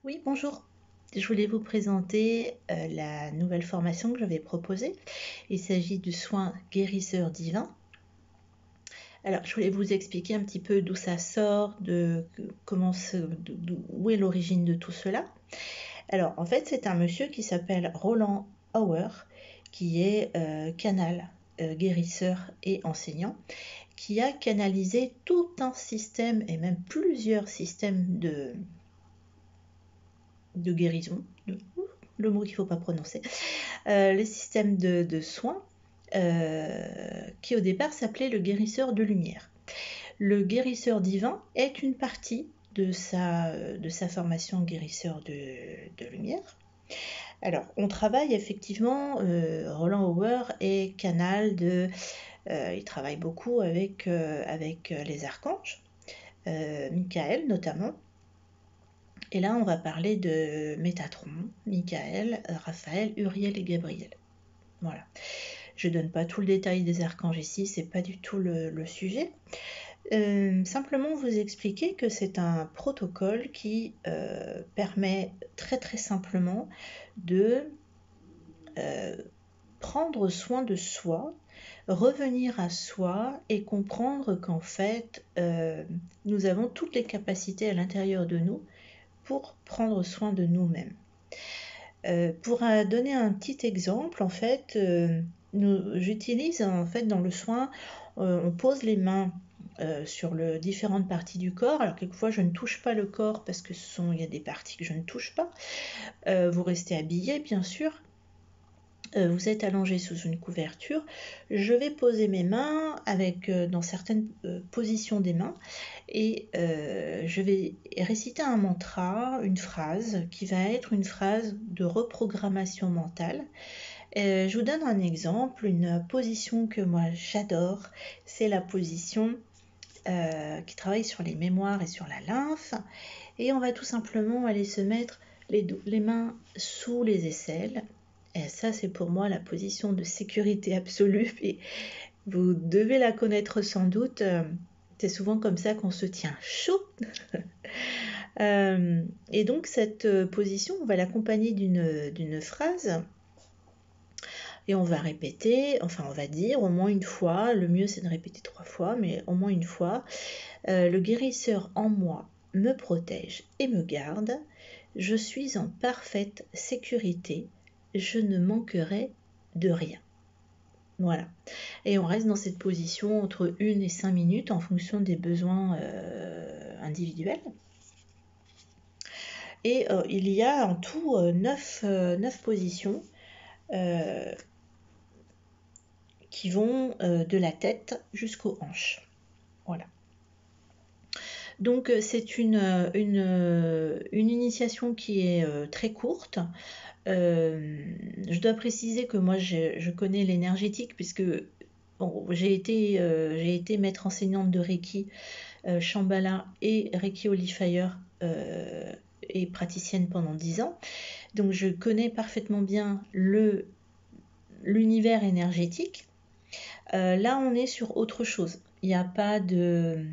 Oui, bonjour. Je voulais vous présenter la nouvelle formation que je vais proposer. Il s'agit du soin guérisseur divin. Alors, je voulais vous expliquer un petit peu d'où ça sort, où est l'origine de tout cela. Alors, en fait, c'est un monsieur qui s'appelle Roland Auer, qui est canal, guérisseur et enseignant, qui a canalisé tout un système et même plusieurs systèmes de guérison, le mot qu'il ne faut pas prononcer, les systèmes de soins qui au départ s'appelait le guérisseur de lumière. Le guérisseur divin est une partie de sa formation guérisseur de lumière. Alors, on travaille effectivement, Roland Auer est canal il travaille beaucoup avec les archanges, Michael notamment. Et là, on va parler de Métatron, Michael, Raphaël, Uriel et Gabriel. Voilà. Je ne donne pas tout le détail des archanges ici, c'est pas du tout le sujet. Simplement vous expliquer que c'est un protocole qui permet très très simplement de prendre soin de soi, revenir à soi et comprendre qu'en fait, nous avons toutes les capacités à l'intérieur de nous pour prendre soin de nous-mêmes. Pour donner un petit exemple, en fait, j'utilise en fait dans le soin, on pose les mains sur différentes parties du corps. Alors quelquefois je ne touche pas le corps parce que il y a des parties que je ne touche pas. Vous restez habillé bien sûr. Vous êtes allongé sous une couverture, je vais poser mes mains dans certaines positions des mains et je vais réciter un mantra, une phrase qui va être une phrase de reprogrammation mentale. Je vous donne un exemple, une position que moi j'adore, c'est la position qui travaille sur les mémoires et sur la lymphe, et on va tout simplement aller se mettre les mains sous les aisselles. Et ça, c'est pour moi la position de sécurité absolue. Et vous devez la connaître sans doute. C'est souvent comme ça qu'on se tient chaud. Et donc, cette position, on va l'accompagner d'une phrase. Et on va répéter, enfin on va dire au moins une fois, le mieux c'est de répéter 3 fois, mais au moins une fois, le guérisseur en moi me protège et me garde, je suis en parfaite sécurité, je ne manquerai de rien. Voilà. Et on reste dans cette position entre 1 et 5 minutes en fonction des besoins individuels. Et il y a en tout 9 positions qui vont de la tête jusqu'aux hanches. Voilà. Donc c'est une initiation qui est très courte. Je dois préciser que moi je connais l'énergétique puisque bon, j'ai été maître enseignante de Reiki, Shambhala et Reiki Holy Fire et praticienne pendant 10 ans. Donc je connais parfaitement bien l'univers énergétique. Là, on est sur autre chose. Il n'y a pas de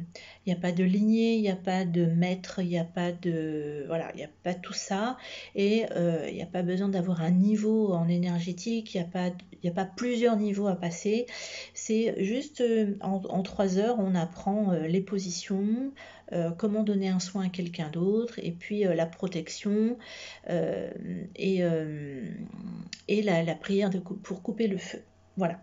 lignée, il n'y a pas de maître, il n'y a pas de... Voilà, il n'y a pas tout ça. Et il n'y a pas besoin d'avoir un niveau en énergétique, il n'y a pas plusieurs niveaux à passer. C'est juste en 3 heures, on apprend les positions, comment donner un soin à quelqu'un d'autre, et puis la protection et la prière pour couper le feu. Voilà.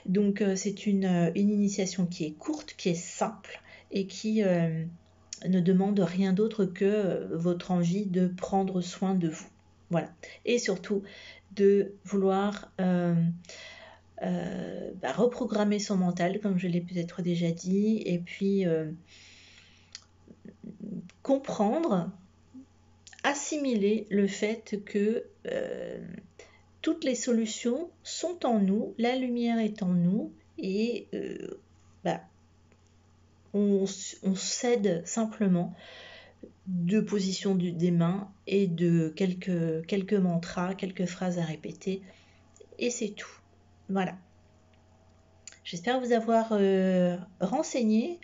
Donc c'est une initiation qui est courte, qui est simple et qui ne demande rien d'autre que votre envie de prendre soin de vous. Voilà. Et surtout de vouloir reprogrammer son mental, comme je l'ai peut-être déjà dit, et puis comprendre, assimiler le fait que toutes les solutions sont en nous, la lumière est en nous, et on cède simplement de position des mains et de quelques mantras, quelques phrases à répéter, et c'est tout. Voilà. J'espère vous avoir renseigné.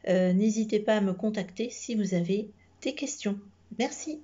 N'hésitez pas à me contacter si vous avez des questions. Merci.